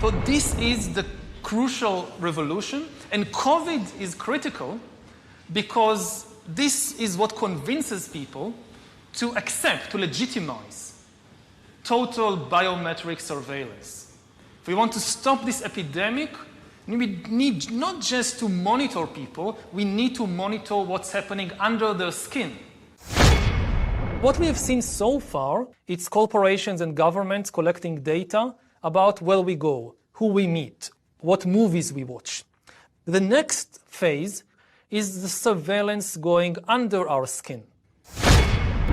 So this is the crucial revolution, and COVID is critical because this is what convinces people to accept, to legitimize total biometric surveillance. If we want to stop this epidemic, we need not just to monitor people, we need to monitor what's happening under their skin. What we have seen so far, it's corporations and governments collecting data about where we go, who we meet, what movies we watch. The next phase is the surveillance going under our skin.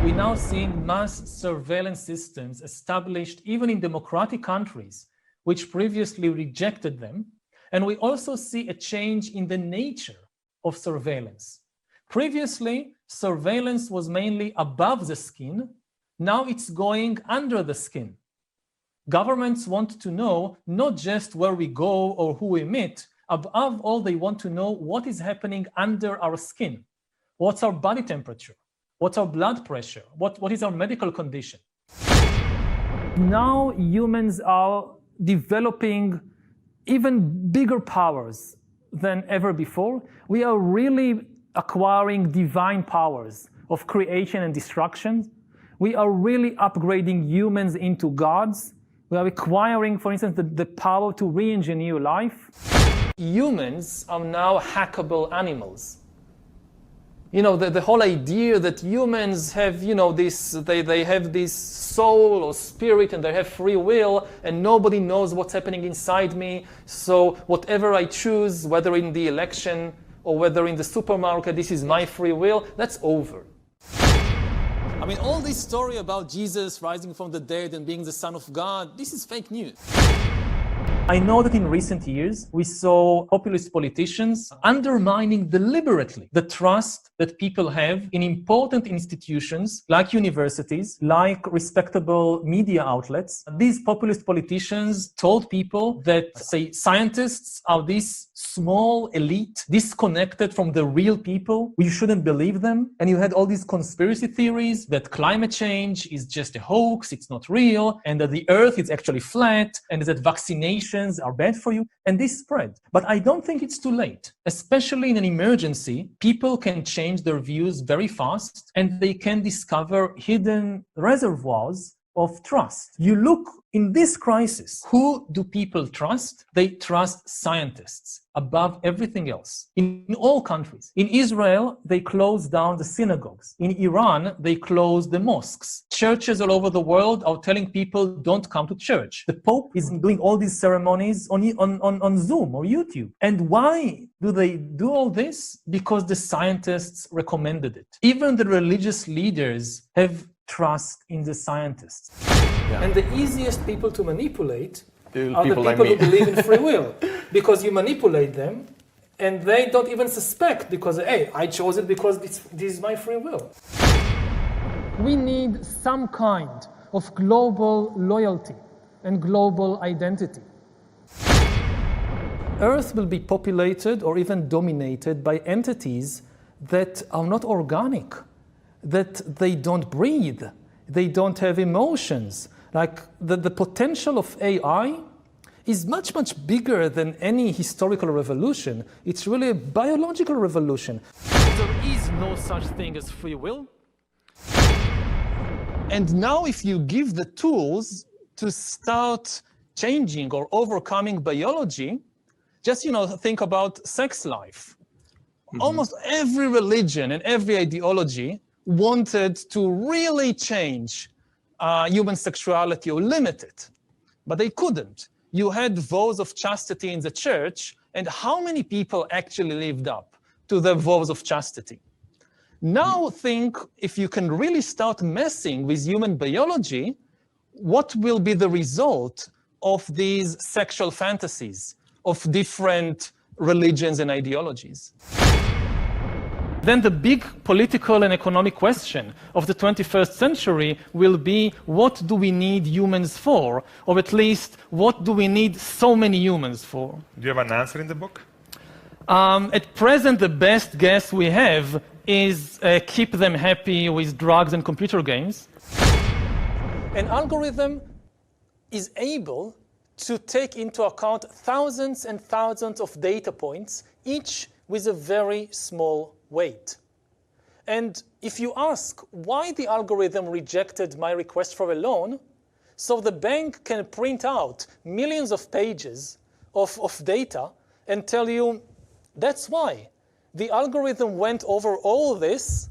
We're now seeing mass surveillance systems established even in democratic countries, which previously rejected them. And we also see a change in the nature of surveillance. Previously, surveillance was mainly above the skin. Now it's going under the skin. Governments want to know not just where we go or who we meet. Above all, they want to know what is happening under our skin. What's our body temperature? What's our blood pressure? What is our medical condition? Now humans are developing even bigger powers than ever before. We are really acquiring divine powers of creation and destruction. We are really upgrading humans into gods. We are acquiring, for instance, the power to re-engineer life. Humans are now hackable animals. You know, the whole idea that humans have, you know, they have this soul or spirit and they have free will and nobody knows what's happening inside me. So whatever I choose, whether in the election or whether in the supermarket, this is my free will, that's over. I mean, all this story about Jesus rising from the dead and being the Son of God, this is fake news. I know that in recent years, we saw populist politicians undermining deliberately the trust that people have in important institutions like universities, like respectable media outlets. These populist politicians told people that, say, scientists are this small elite, disconnected from the real people. We shouldn't believe them. And you had all these conspiracy theories that climate change is just a hoax, it's not real, and that the earth is actually flat, and that vaccination are bad for you, and this spread. But I don't think it's too late. Especially in an emergency, people can change their views very fast, and they can discover hidden reservoirs of trust. You look in this crisis, who do people trust? They trust scientists above everything else. In all countries. In Israel, they closed down the synagogues. In Iran, they closed the mosques. Churches all over the world are telling people, don't come to church. The Pope is doing all these ceremonies on Zoom or YouTube. And why do they do all this? Because the scientists recommended it. Even the religious leaders have trust in the scientists. Yeah. And the easiest people to manipulate are the people like who believe in free will. Because you manipulate them and they don't even suspect because, hey, I chose it because this is my free will. We need some kind of global loyalty and global identity. Earth will be populated or even dominated by entities that are not organic, that they don't breathe, they don't have emotions. Like the potential of AI is much, much bigger than any historical revolution. It's really a biological revolution. There is no such thing as free will. And now if you give the tools to start changing or overcoming biology, just, think about sex life. Mm-hmm. Almost every religion and every ideology wanted to really change human sexuality or limit it, but they couldn't. You had vows of chastity in the church, and how many people actually lived up to the vows of chastity? Now think, if you can really start messing with human biology, what will be the result of these sexual fantasies of different religions and ideologies? Then the big political and economic question of the 21st century will be, what do we need humans for? Or at least, what do we need so many humans for? Do you have an answer in the book? At present, the best guess we have is keep them happy with drugs and computer games. An algorithm is able to take into account thousands and thousands of data points, each with a very small weight. And if you ask why the algorithm rejected my request for a loan, so the bank can print out millions of pages of data and tell you, that's why. The algorithm went over all this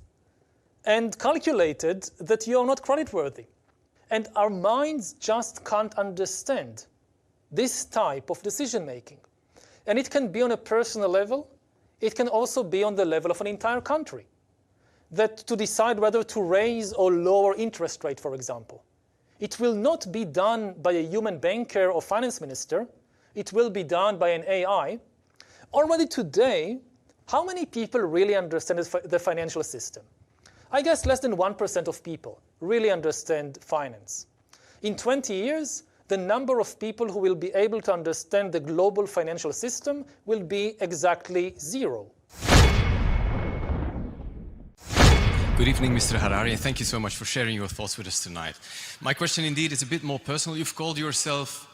and calculated that you are not creditworthy. And our minds just can't understand this type of decision-making. And it can be on a personal level. It can also be on the level of an entire country. That to decide whether to raise or lower interest rate, for example. It will not be done by a human banker or finance minister. It will be done by an AI. Already today, how many people really understand the financial system? I guess less than 1% of people really understand finance. In 20 years, the number of people who will be able to understand the global financial system will be exactly 0. Good evening, Mr. Harari. Thank you so much for sharing your thoughts with us tonight. My question indeed is a bit more personal. You've called yourself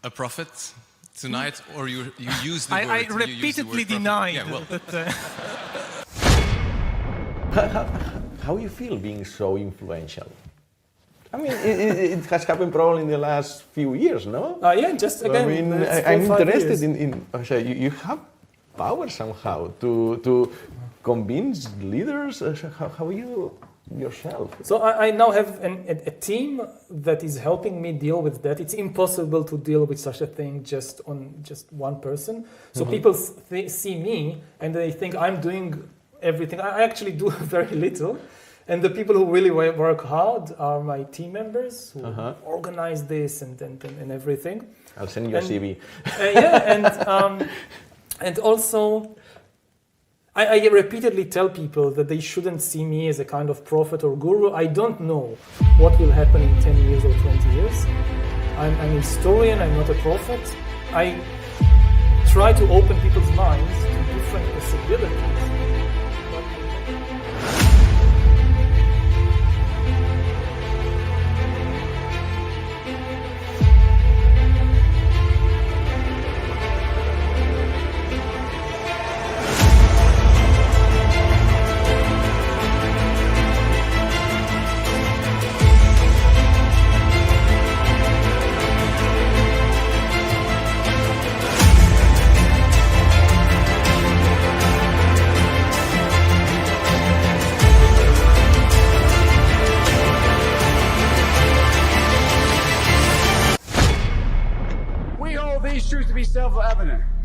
a prophet tonight, or you use the word. I repeatedly denied that. How you feel being so influential? I mean, it has happened probably in the last few years, no? Yeah, just again. I mean, I'm interested in you have power somehow to convince leaders. How you yourself? So I now have a team that is helping me deal with that. It's impossible to deal with such a thing just one person. So people see me and they think I'm doing everything. I actually do very little. And the people who really work hard are my team members who organize this and everything. I'll send you a CV. And also, I repeatedly tell people that they shouldn't see me as a kind of prophet or guru. I don't know what will happen in 10 years or 20 years. I'm a historian, I'm not a prophet. I try to open people's minds to different possibilities. These truths to be self-evident.